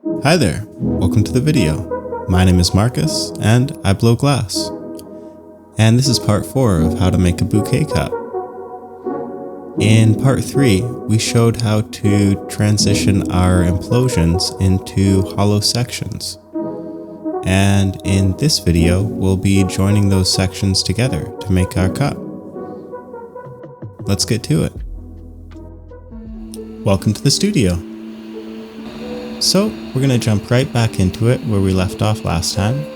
Hi there, welcome to the video. My name is Marcus and I blow glass. And this is part 4 of how to make a bouquet cup. In part 3, we showed how to transition our implosions into hollow sections. And in this video, we'll be joining those sections together to make our cup. Let's get to it. Welcome to the studio. So we're going to jump right back into it where we left off last time.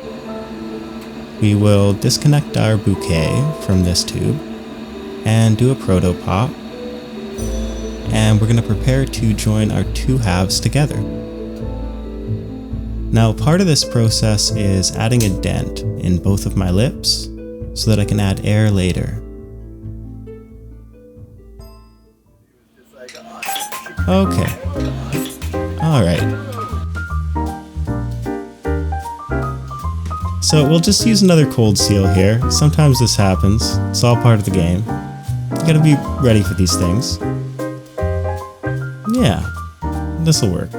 We will disconnect our bouquet from this tube and do a proto pop. And we're going to prepare to join our two halves together. Now part of this process is adding a dent in both of my lips so that I can add air later. Okay. Alright. So we'll just use another cold seal here. Sometimes this happens. It's all part of the game. You gotta be ready for these things. Yeah, this'll work.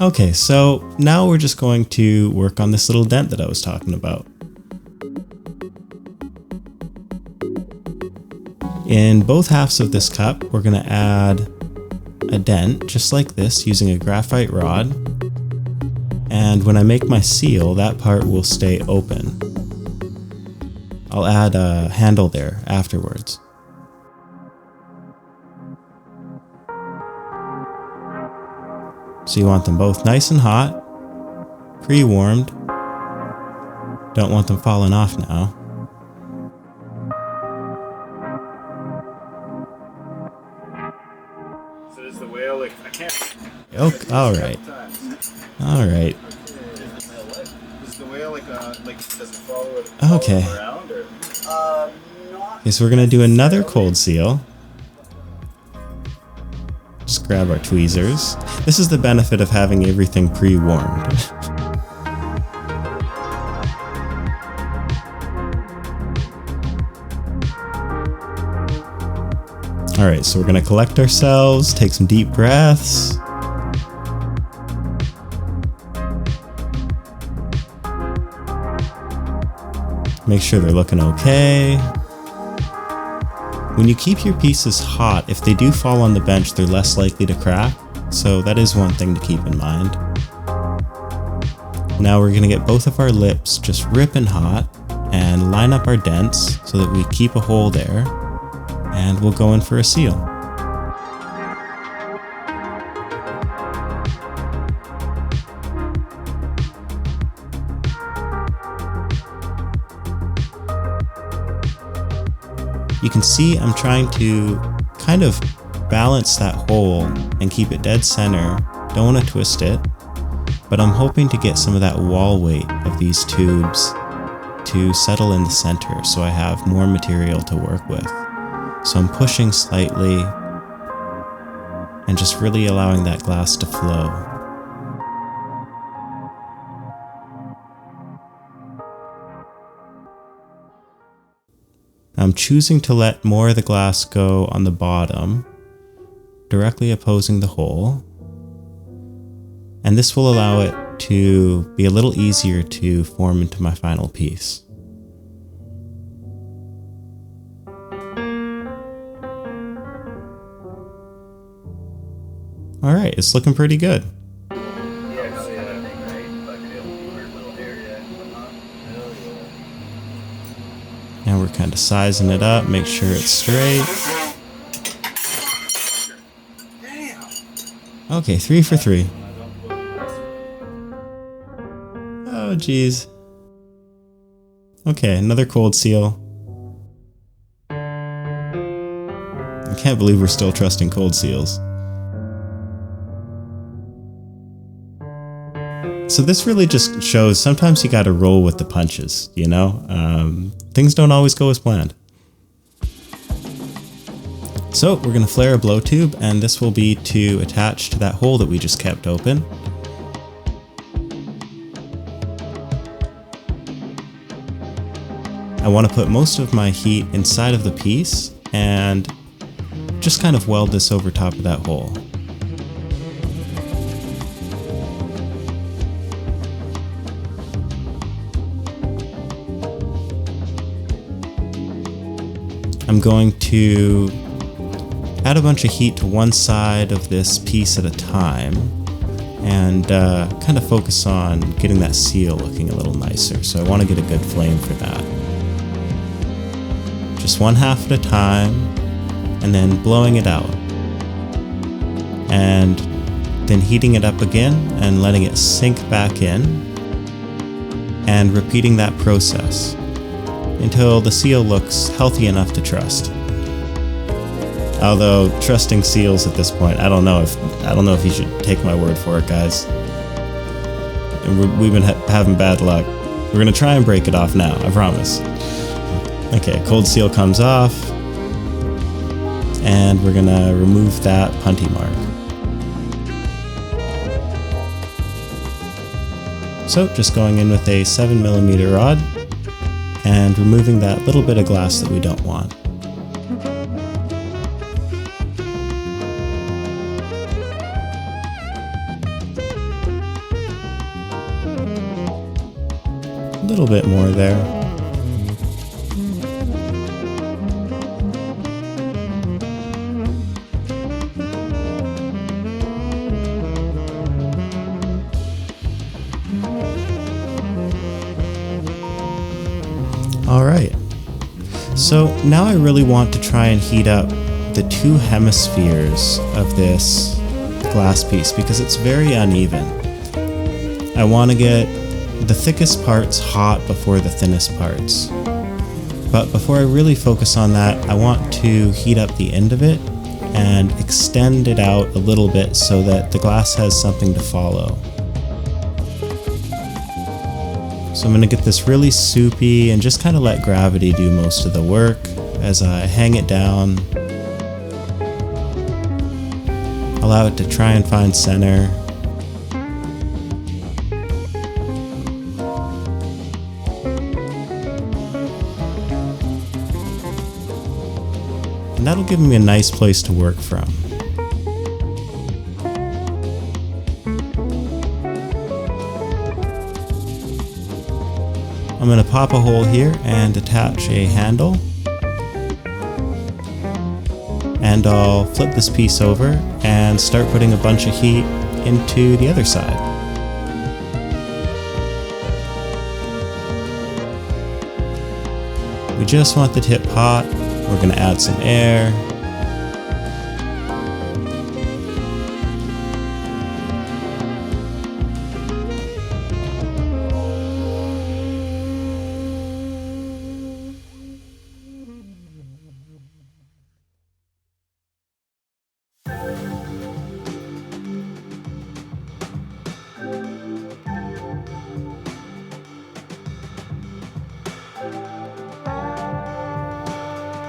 Okay, so now we're just going to work on this little dent that I was talking about. In both halves of this cup, we're gonna add a dent just like this using a graphite rod, and when I make my seal, that part will stay open. I'll add a handle there afterwards. So you want them both nice and hot, pre-warmed. Don't want them falling off now. Okay, alright. Alright. Okay. Okay, so we're gonna do another cold seal. Just grab our tweezers. This is the benefit of having everything pre-warmed. Alright, so we're gonna collect ourselves, take some deep breaths. Make sure they're looking okay. When you keep your pieces hot, if they do fall on the bench, they're less likely to crack. So that is one thing to keep in mind. Now we're gonna get both of our lips just ripping hot and line up our dents so that we keep a hole there. And we'll go in for a seal. You can see I'm trying to kind of balance that hole and keep it dead center. Don't want to twist it, but I'm hoping to get some of that wall weight of these tubes to settle in the center so I have more material to work with. So I'm pushing slightly and just really allowing that glass to flow. I'm choosing to let more of the glass go on the bottom, directly opposing the hole. And this will allow it to be a little easier to form into my final piece. Alright, it's looking pretty good. And we're kind of sizing it up, make sure it's straight. Okay, 3 for 3. Oh geez. Okay, another cold seal. I can't believe we're still trusting cold seals. So this really just shows sometimes you gotta roll with the punches, you know? Things don't always go as planned. So we're gonna flare a blow tube, and this will be to attach to that hole that we just kept open. I want to put most of my heat inside of the piece and just kind of weld this over top of that hole. I'm going to add a bunch of heat to one side of this piece at a time and kind of focus on getting that seal looking a little nicer. So I want to get a good flame for that. Just one half at a time and then blowing it out. And then heating it up again and letting it sink back in and repeating that process until the seal looks healthy enough to trust. Although trusting seals at this point, I don't know if you should take my word for it, guys. And we've been having bad luck. We're gonna try and break it off now, I promise. Okay, cold seal comes off, and we're gonna remove that punty mark. So just going in with a 7mm rod and removing that little bit of glass that we don't want. A little bit more there. Alright, so now I really want to try and heat up the two hemispheres of this glass piece because it's very uneven. I want to get the thickest parts hot before the thinnest parts. But before I really focus on that, I want to heat up the end of it and extend it out a little bit so that the glass has something to follow. So I'm going to get this really soupy and just kind of let gravity do most of the work as I hang it down. Allow it to try and find center. And that'll give me a nice place to work from. I'm going to pop a hole here and attach a handle. And I'll flip this piece over and start putting a bunch of heat into the other side. We just want the tip hot. We're going to add some air.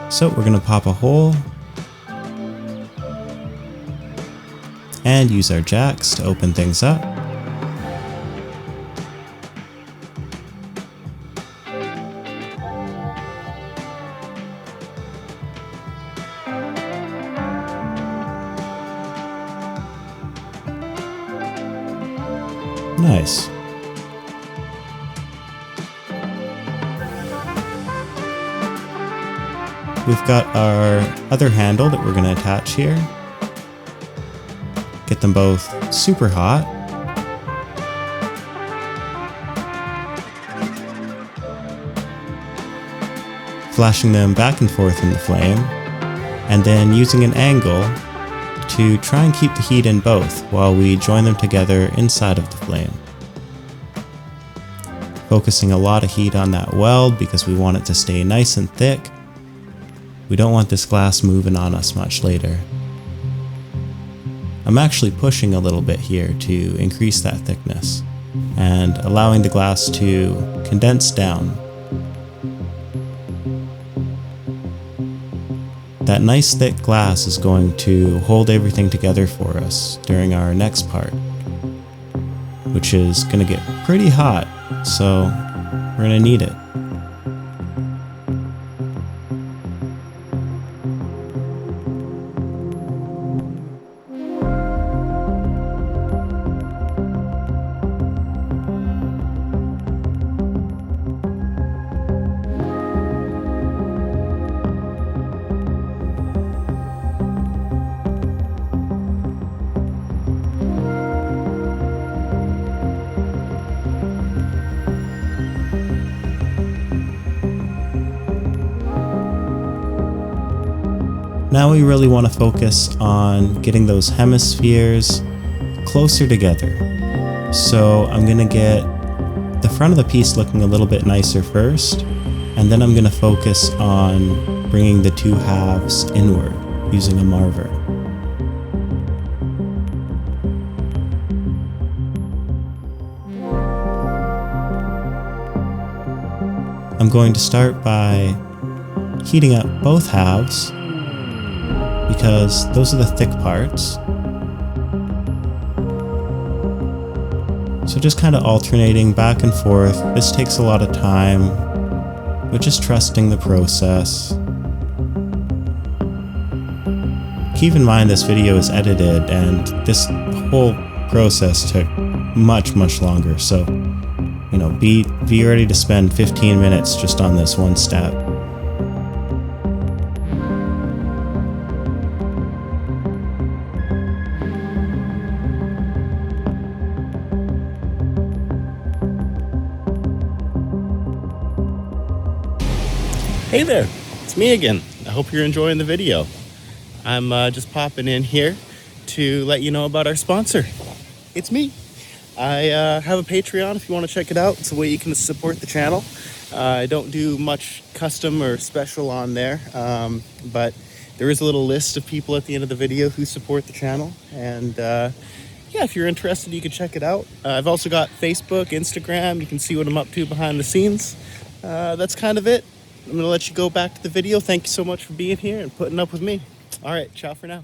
So we're going to pop a hole and use our jacks to open things up. Nice. We've got our other handle that we're going to attach here. Get them both super hot. Flashing them back and forth in the flame, and then using an angle to try and keep the heat in both while we join them together inside of the flame. Focusing a lot of heat on that weld because we want it to stay nice and thick. We don't want this glass moving on us much later. I'm actually pushing a little bit here to increase that thickness and allowing the glass to condense down. That nice thick glass is going to hold everything together for us during our next part, which is going to get pretty hot, so we're going to need it. Now we really want to focus on getting those hemispheres closer together. So I'm going to get the front of the piece looking a little bit nicer first, and then I'm going to focus on bringing the two halves inward using a marver. I'm going to start by heating up both halves because those are the thick parts. So just kind of alternating back and forth. This takes a lot of time, but just trusting the process. Keep in mind this video is edited and this whole process took much longer, so be ready to spend 15 minutes just on this one step. Hey there, it's me again. I hope you're enjoying the video. I'm just popping in here to let you know about our sponsor. It's me. I have a Patreon if you want to check it out. It's a way you can support the channel. I don't do much custom or special on there, but there is a little list of people at the end of the video who support the channel. And yeah, if you're interested, you can check it out. I've also got Facebook, Instagram. You can see what I'm up to behind the scenes. That's kind of it. I'm going to let you go back to the video. Thank you so much for being here and putting up with me. All right, ciao for now.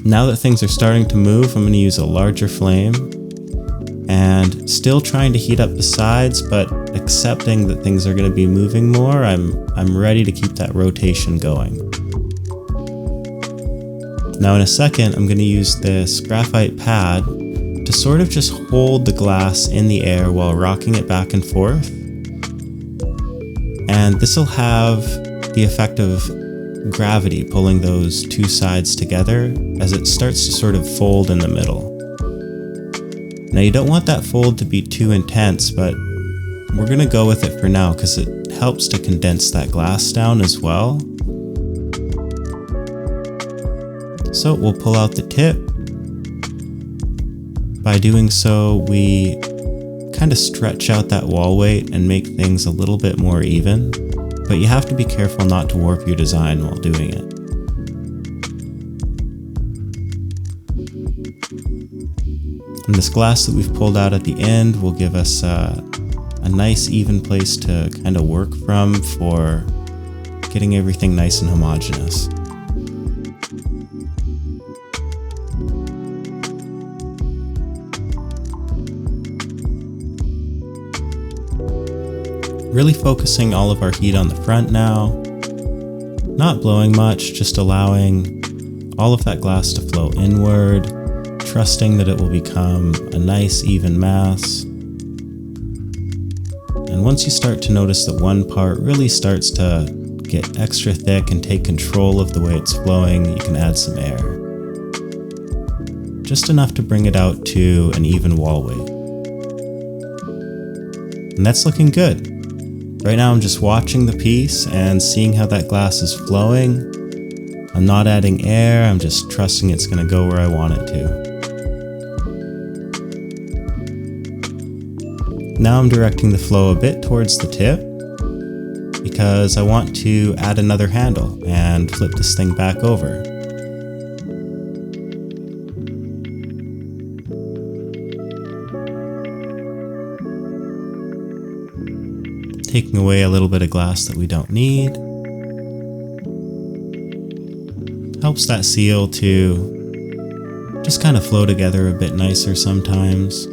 Now that things are starting to move, I'm going to use a larger flame and still trying to heat up the sides, but accepting that things are going to be moving more. I'm ready to keep that rotation going. Now in a second, I'm going to use this graphite pad to sort of just hold the glass in the air while rocking it back and forth. And this will have the effect of gravity pulling those two sides together as it starts to sort of fold in the middle. Now you don't want that fold to be too intense, but we're going to go with it for now because it helps to condense that glass down as well. So we'll pull out the tip. By doing so, we kind of stretch out that wall weight and make things a little bit more even, but you have to be careful not to warp your design while doing it. And this glass that we've pulled out at the end will give us a nice even place to kind of work from for getting everything nice and homogeneous. Really focusing all of our heat on the front now, not blowing much, just allowing all of that glass to flow inward, trusting that it will become a nice even mass. And once you start to notice that one part really starts to get extra thick and take control of the way it's flowing, you can add some air. Just enough to bring it out to an even wall weight. And that's looking good. Right now I'm just watching the piece and seeing how that glass is flowing. I'm not adding air, I'm just trusting it's going to go where I want it to. Now I'm directing the flow a bit towards the tip because I want to add another handle and flip this thing back over. Taking away a little bit of glass that we don't need. Helps that seal to just kind of flow together a bit nicer sometimes.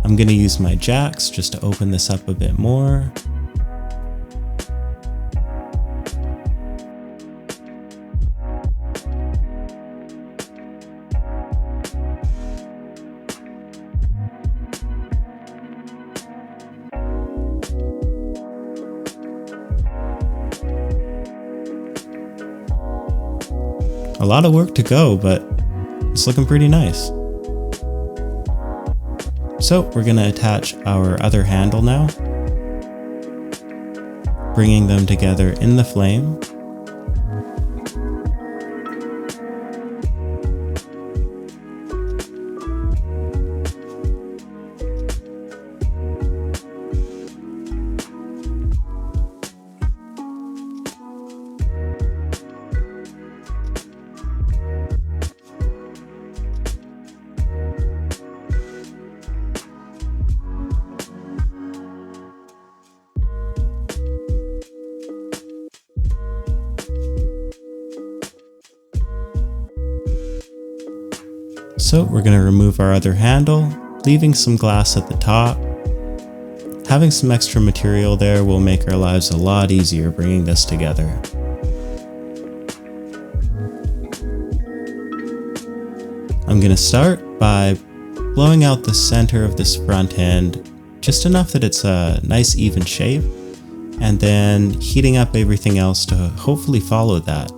I'm going to use my jacks just to open this up a bit more. A lot of work to go, but it's looking pretty nice. So we're going to attach our other handle now, bringing them together in the flame. So we're going to remove our other handle, leaving some glass at the top. Having some extra material there will make our lives a lot easier bringing this together. I'm going to start by blowing out the center of this front end, just enough that it's a nice even shape, and then heating up everything else to hopefully follow that.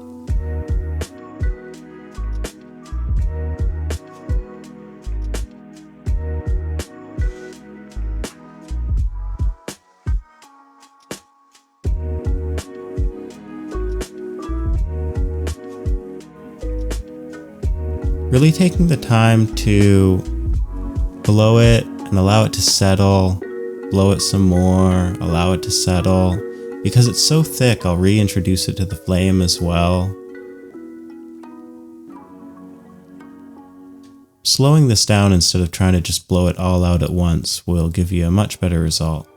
Really taking the time to blow it and allow it to settle, blow it some more, allow it to settle. Because it's so thick, I'll reintroduce it to the flame as well. Slowing this down instead of trying to just blow it all out at once will give you a much better result.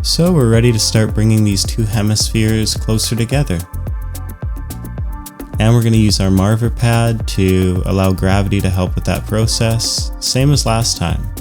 So we're ready to start bringing these two hemispheres closer together. And we're going to use our Marver pad to allow gravity to help with that process, same as last time.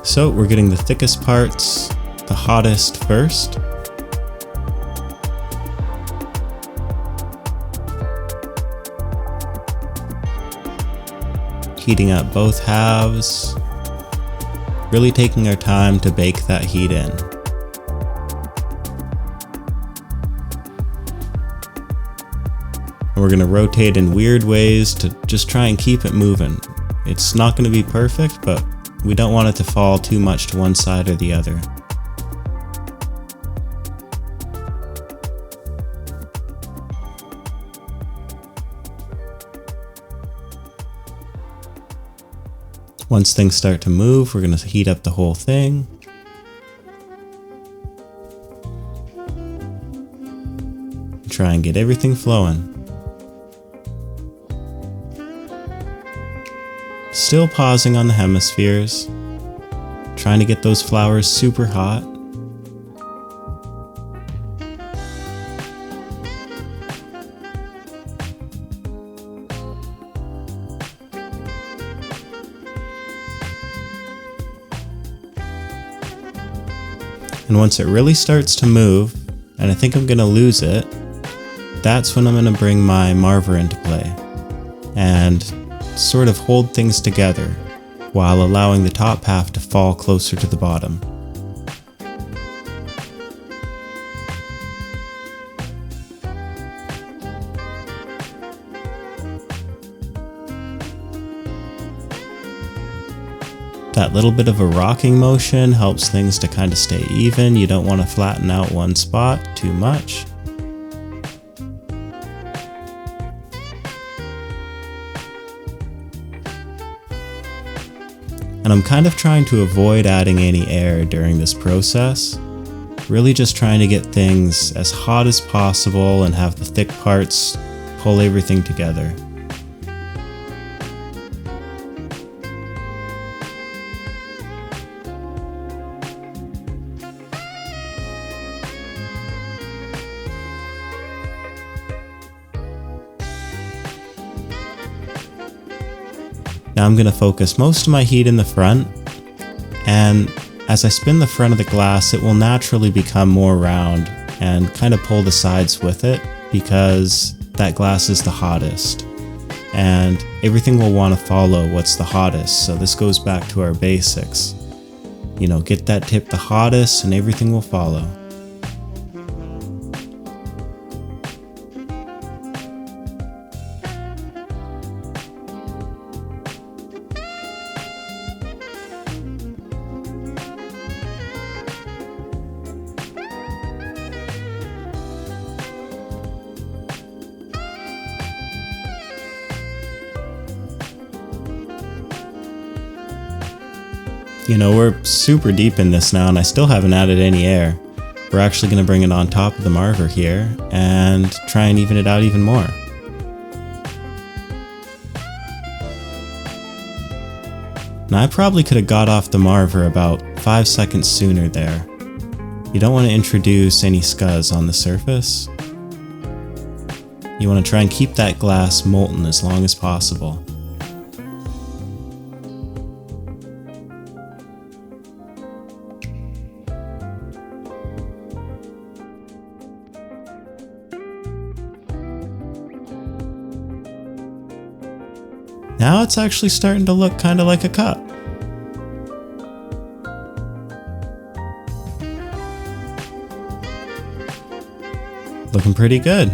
So we're getting the thickest parts, the hottest first. Heating up both halves, really taking our time to bake that heat in. And we're going to rotate in weird ways to just try and keep it moving. It's not going to be perfect, but we don't want it to fall too much to one side or the other. Once things start to move, we're going to heat up the whole thing. Try and get everything flowing. Still pausing on the hemispheres, trying to get those flowers super hot. And once it really starts to move, and I think I'm going to lose it, that's when I'm going to bring my Marver into play and sort of hold things together while allowing the top half to fall closer to the bottom. That little bit of a rocking motion helps things to kind of stay even. You don't want to flatten out one spot too much. And I'm kind of trying to avoid adding any air during this process. Really just trying to get things as hot as possible and have the thick parts pull everything together. Now I'm going to focus most of my heat in the front, and as I spin the front of the glass, it will naturally become more round and kind of pull the sides with it because that glass is the hottest. And everything will want to follow what's the hottest, so this goes back to our basics. You know, get that tip the hottest and everything will follow. You know, we're super deep in this now and I still haven't added any air. We're actually going to bring it on top of the marver here and try and even it out even more. Now I probably could have got off the marver about 5 seconds sooner there. You don't want to introduce any scuzz on the surface. You want to try and keep that glass molten as long as possible. Now it's actually starting to look kind of like a cup. Looking pretty good.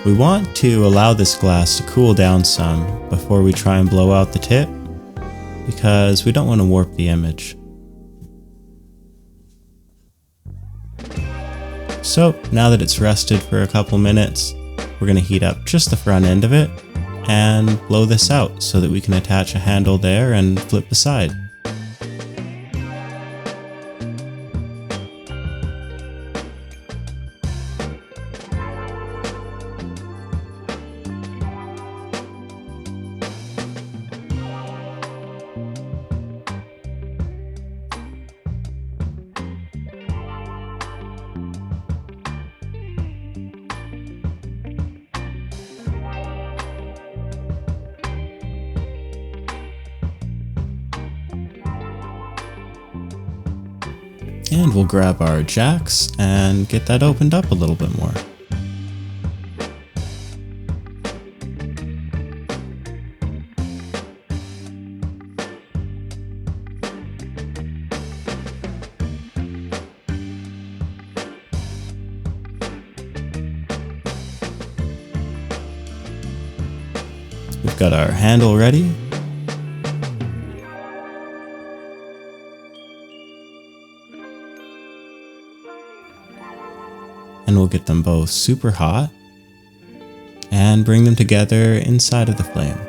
We want to allow this glass to cool down some before we try and blow out the tip, because we don't want to warp the image. So now that it's rested for a couple minutes, we're going to heat up just the front end of it and blow this out so that we can attach a handle there and flip the side. And we'll grab our jacks and get that opened up a little bit more. We've got our handle ready. And we'll get them both super hot and bring them together inside of the flame.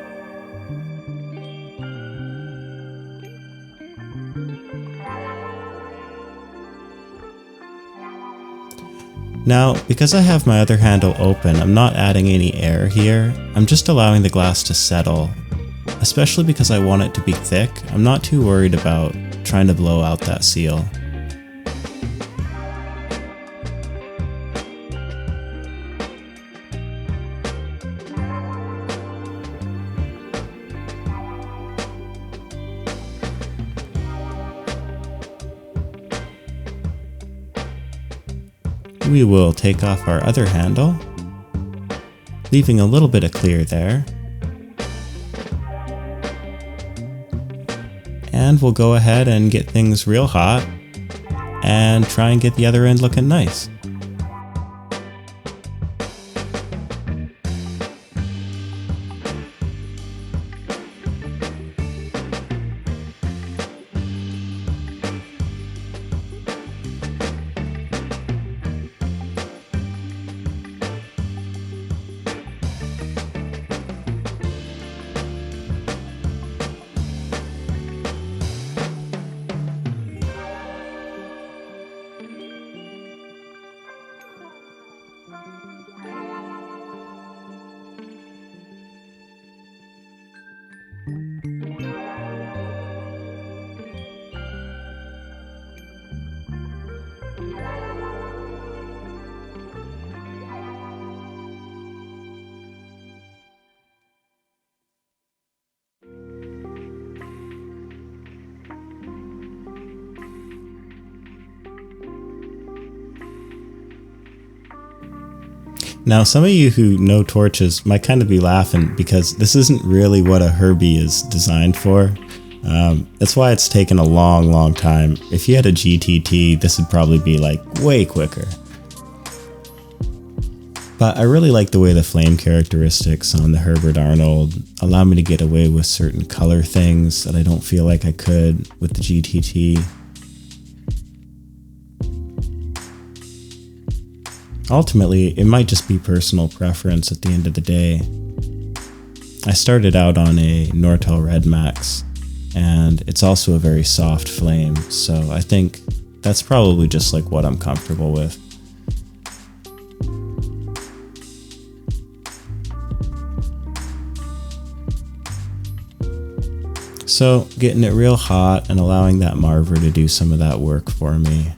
Now, because I have my other handle open, I'm not adding any air here. I'm just allowing the glass to settle, especially because I want it to be thick. I'm not too worried about trying to blow out that seal. We will take off our other handle, leaving a little bit of clear there. And we'll go ahead and get things real hot and try and get the other end looking nice. Now, some of you who know torches might kind of be laughing because this isn't really what a Herbie is designed for. That's why it's taken a long time. If you had a GTT, this would probably be like way quicker. But I really like the way the flame characteristics on the Herbert Arnold allow me to get away with certain color things that I don't feel like I could with the GTT. Ultimately, it might just be personal preference at the end of the day. I started out on a Nortel Red Max, and it's also a very soft flame, so I think that's probably just like what I'm comfortable with. So, getting it real hot and allowing that Marver to do some of that work for me.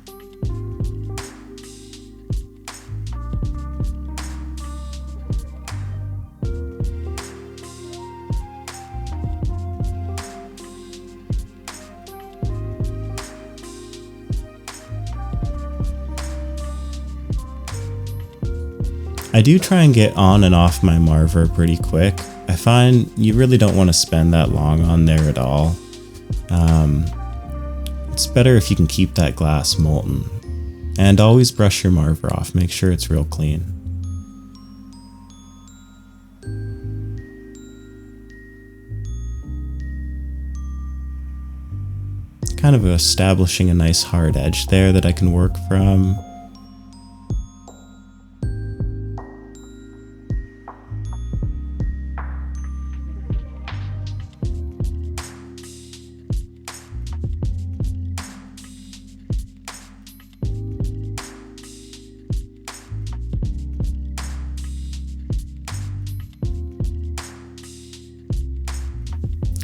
I do try and get on and off my Marver pretty quick. I find you really don't want to spend that long on there at all. It's better if you can keep that glass molten. And always brush your Marver off, make sure it's real clean. Kind of establishing a nice hard edge there that I can work from.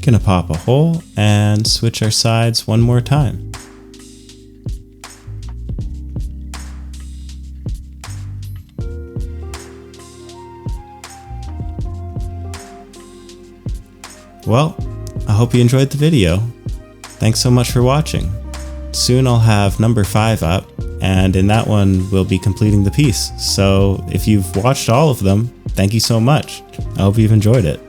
Gonna pop a hole and switch our sides one more time. Well, I hope you enjoyed the video. Thanks so much for watching. Soon I'll have number 5 up, and in that one we'll be completing the piece. So if you've watched all of them, thank you so much. I hope you've enjoyed it.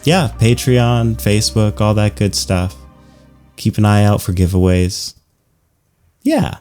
Yeah, Patreon, Facebook, all that good stuff. Keep an eye out for giveaways. Yeah.